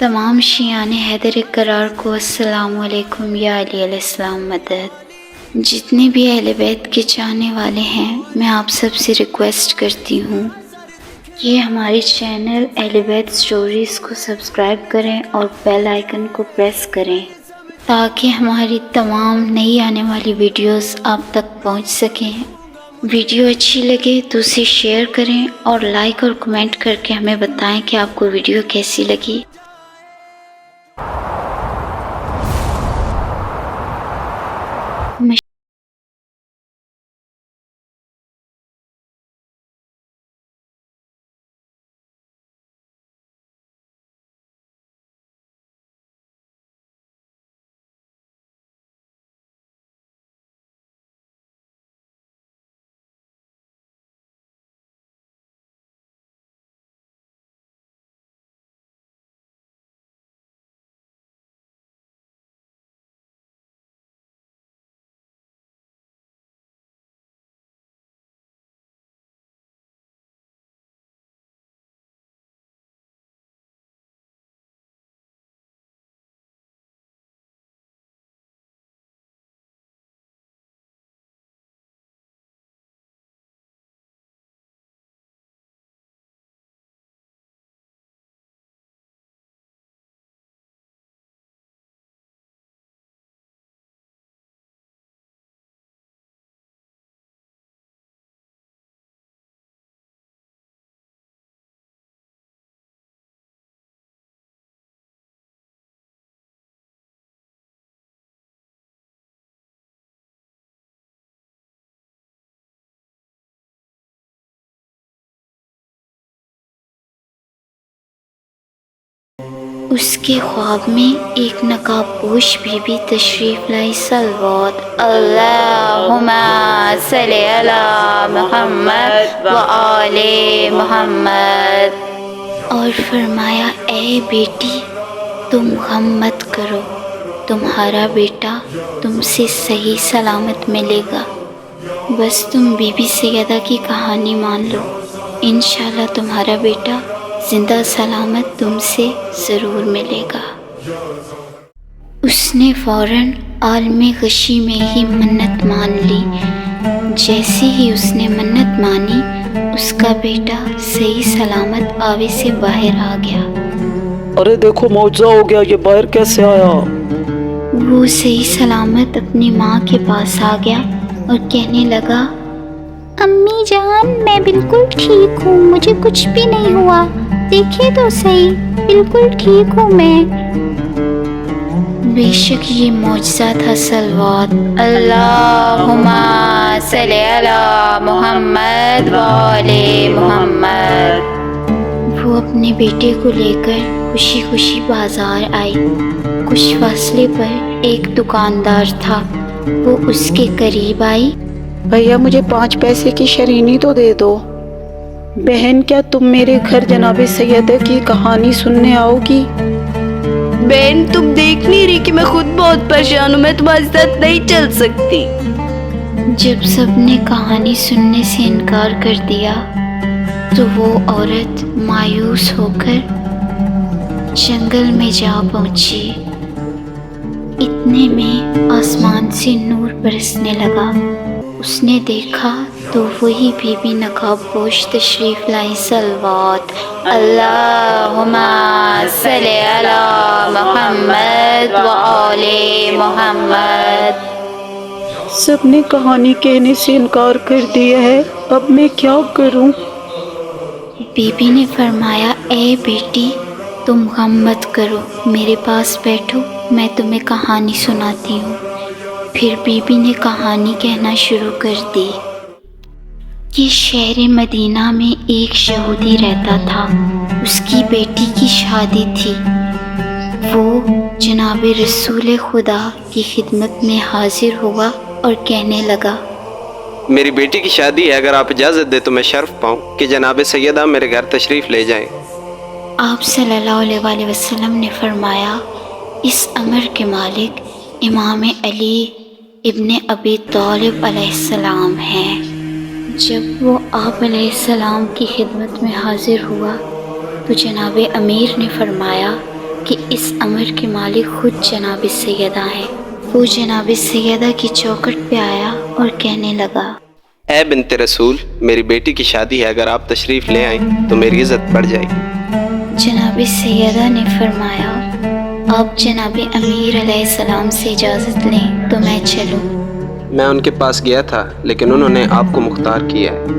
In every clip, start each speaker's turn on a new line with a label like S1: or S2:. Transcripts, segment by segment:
S1: تمام شیعان حیدر کرار کو السلام علیکم یا علی علیہ السلام مدد۔ جتنے بھی اہل بیت کے چاہنے والے ہیں، میں آپ سب سے ریکویسٹ کرتی ہوں کہ ہماری چینل اہل بیت سٹوریز کو سبسکرائب کریں اور بیل آئیکن کو پریس کریں تاکہ ہماری تمام نئی آنے والی ویڈیوز آپ تک پہنچ سکیں۔ ویڈیو اچھی لگے تو اسے شیئر کریں اور لائک اور کمنٹ کر کے ہمیں بتائیں کہ آپ کو ویڈیو کیسی لگی۔ اس کے خواب میں ایک نقاب پوش بی بی تشریف لائی، صلوات اللہم صلی علی محمد و آل محمد، اور فرمایا اے بیٹی تم غم مت کرو، تمہارا بیٹا تم سے صحیح سلامت ملے گا، بس تم بی بی سیدہ کی کہانی مان لو، انشاءاللہ تمہارا بیٹا زندہ سلامت تم سے ضرور ملے گا۔ اس نے فوراً عالم غشی میں ہی منت مان لی۔ جیسے ہی اس نے منت مانی، اس کا بیٹا صحیح سلامت آوے سے باہر آ گیا۔
S2: ارے دیکھو معجزہ ہو گیا، یہ باہر کیسے آیا؟
S1: وہ صحیح سلامت اپنی ماں کے پاس آ گیا اور کہنے لگا، امی جان میں بالکل ٹھیک ہوں، مجھے کچھ بھی نہیں ہوا، دیکھیے تو صحیح، بالکل ٹھیک ہوں میں۔ بے شک یہ معجزہ تھا، صلوات اللہم صلی علی محمد و آل محمد۔ وہ اپنے بیٹے کو لے کر خوشی خوشی بازار آئی۔ کچھ فاصلے پر ایک دکاندار تھا، وہ اس کے قریب آئی۔
S3: بھیا مجھے 5 پیسے کی شرینی تو دے دو۔ بہن کیا تم میرے گھر جناب سیدہ کی کہانی سننے آؤ گی؟
S4: بہن تم دیکھ نہیں رہی کہ میں خود بہت پریشان ہوں، میں تمہارے ساتھ نہیں چل سکتی۔
S1: جب سب نے کہانی سننے سے انکار کر دیا تو وہ عورت مایوس ہو کر جنگل میں جا پہنچی۔ اتنے میں آسمان سے نور برسنے لگا۔ اس نے دیکھا تو وہی بی بی نقاب پوش تشریف لائی، صلوات اللہم صلی علی محمد و آل محمد۔
S3: سب نے کہانی کہنے سے انکار کر دیا ہے، اب میں کیا کروں؟
S1: بی بی نے فرمایا اے بیٹی تم غم مت کرو، میرے پاس بیٹھو، میں تمہیں کہانی سناتی ہوں۔ پھر بی بی نے کہانی کہنا شروع کر دی کہ شہر مدینہ میں ایک یہودی رہتا تھا، اس کی بیٹی کی شادی تھی۔ وہ جناب رسول خدا کی خدمت میں حاضر ہوا اور کہنے لگا،
S5: میری بیٹی کی شادی ہے، اگر آپ اجازت دیں تو میں شرف پاؤں کہ جناب سیدہ میرے گھر تشریف لے جائیں۔
S1: آپ صلی اللہ علیہ وآلہ وسلم نے فرمایا اس امر کے مالک امام علی ابن ابی طالب علیہ السلام ہیں۔ جب وہ آپ علیہ السلام کی خدمت میں حاضر ہوا تو جناب امیر نے فرمایا کہ اس امر کے مالک خود جناب سیدہ ہیں۔ وہ جناب سیدہ کی چوکھٹ پہ آیا اور کہنے لگا،
S5: اے بنت رسول، میری بیٹی کی شادی ہے، اگر آپ تشریف لے آئیں تو میری عزت بڑھ جائے گی۔
S1: جناب سیدہ نے فرمایا، آپ جناب امیر علیہ السلام سے اجازت لیں تو میں چلوں۔
S5: میں ان کے پاس گیا تھا لیکن انہوں نے آپ کو مختار کیا ہے۔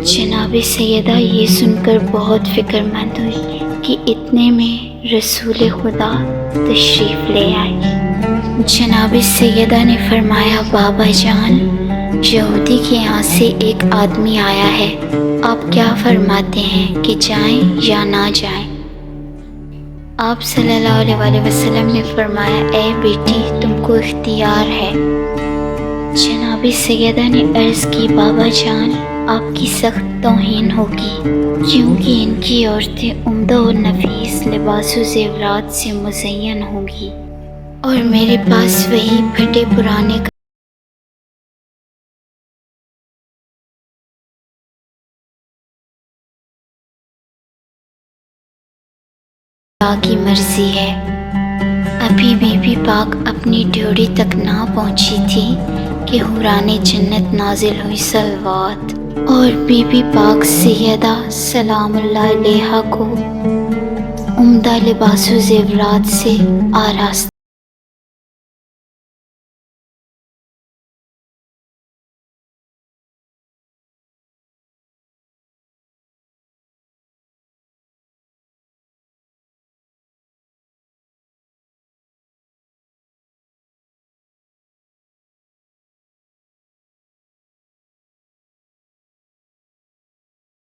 S1: جناب سیدہ یہ سن کر بہت فکر مند ہوئی کہ اتنے میں رسول خدا تشریف لے آئے۔ جناب سیدہ نے فرمایا، بابا جان، یہودی کے یہاں سے ایک آدمی آیا ہے، آپ کیا فرماتے ہیں کہ جائیں یا نہ جائیں؟ آپ صلی اللہ علیہ وآلہ وسلم نے فرمایا، اے بیٹی، تم کو اختیار ہے۔ جناب سیدہ نے عرض کی، بابا جان، آپ کی سخت توہین ہوگی، کیونکہ ان کی عورتیں عمدہ و نفیس لباس و زیورات سے مزین ہوں گی، اور میرے پاس وہی پھٹے پرانے اللہ کی مرضی ہے۔ ابھی بی بی پاک اپنی ڈیوڑی تک نہ پہنچی تھی کہ حوران جنت نازل ہوئی صلوات، اور بی بی پاک سیدہ سلام اللہ علیہا کو عمدہ لباس و زیورات سے آراستہ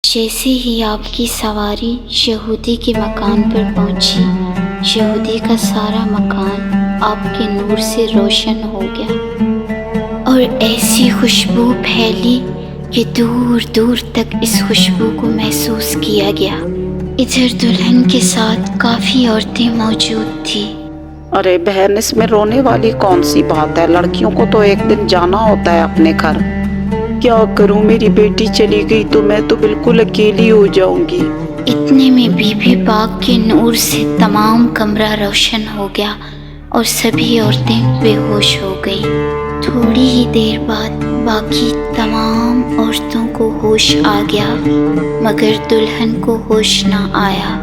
S1: جیسے ہی آپ کی سواری یہودی کے مکان پر پہنچی، یہودی کا سارا مکان آپ کے نور سے روشن ہو گیا، اور ایسی خوشبو پھیلی کہ دور دور تک اس خوشبو کو محسوس کیا گیا۔ ادھر دلہن کے ساتھ کافی عورتیں موجود تھیں۔
S3: ارے بہن، اس میں رونے والی کون سی بات ہے؟ لڑکیوں کو تو ایک دن جانا ہوتا ہے اپنے گھر۔ کیا کروں، میری بیٹی چلی گئی تو میں تو بالکل اکیلی ہو جاؤں گی۔
S1: اتنے میں بی بی پاک کے نور سے تمام کمرہ روشن ہو گیا اور سبھی عورتیں بے ہوش ہو گئیں۔ تھوڑی ہی دیر بعد باقی تمام عورتوں کو ہوش آ گیا، مگر دلہن کو ہوش نہ آیا۔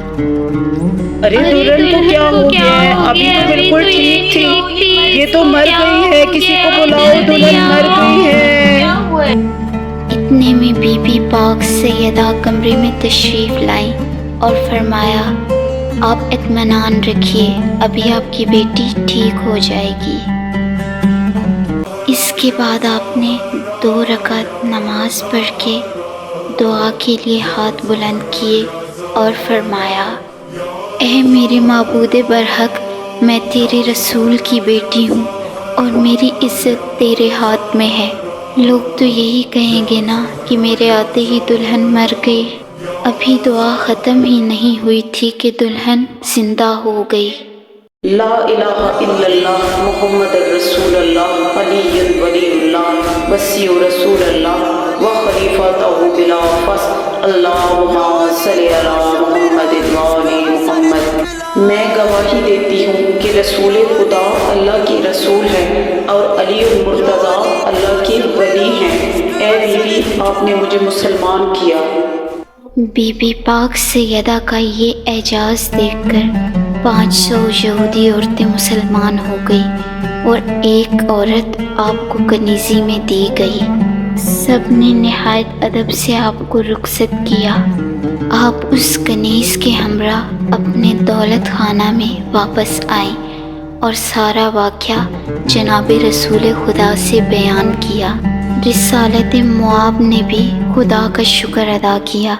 S3: ارے دلہن کو کیا ہو گیا ہے؟ ابھی تو بالکل ٹھیک تھی، یہ تو مر گئی ہے، کسی کو بلاؤ، دلہن مر گئی ہے۔
S1: اتنے میں بی بی پاک سیدہ کمرے میں تشریف لائی اور فرمایا، آپ اطمینان رکھیے، ابھی آپ کی بیٹی ٹھیک ہو جائے گی۔ اس کے بعد آپ نے 2 رکعت نماز پڑھ کے دعا کے لیے ہاتھ بلند کیے اور فرمایا، اے میرے معبود برحق، میں تیرے رسول کی بیٹی ہوں اور میری عزت تیرے ہاتھ میں ہے۔ لوگ تو یہی کہیں گے نا کہ میرے آتے ہی دلہن مر گئی۔ ابھی دعا ختم ہی نہیں ہوئی تھی کہ دلہن زندہ ہو گئی۔
S3: لا الہ الا اللہ محمد رسول اللہ علی ولی اللہ وصی رسول اللہ و خلیفۃہ بلا فصل اللہم صلی علی محمد وآل محمد۔ میں گواہی دیتی ہوں کہ رسول خدا اللہ کی رسول ہے اور علی المرتضیٰ اللہ کے ولی ہیں۔ اے بیوی، آپ نے مجھے مسلمان کیا۔
S1: بی بی پاک سیدہ کا یہ اعجاز دیکھ کر 500 یہودی عورتیں مسلمان ہو گئی اور ایک عورت آپ کو کنیزی میں دی گئی۔ سب نے نہایت ادب سے آپ کو رخصت کیا۔ آپ اس کنیز کے ہمراہ اپنے دولت خانہ میں واپس آئیں اور سارا واقعہ جناب رسول خدا سے بیان کیا۔ رسالت معاب نے بھی خدا کا شکر ادا کیا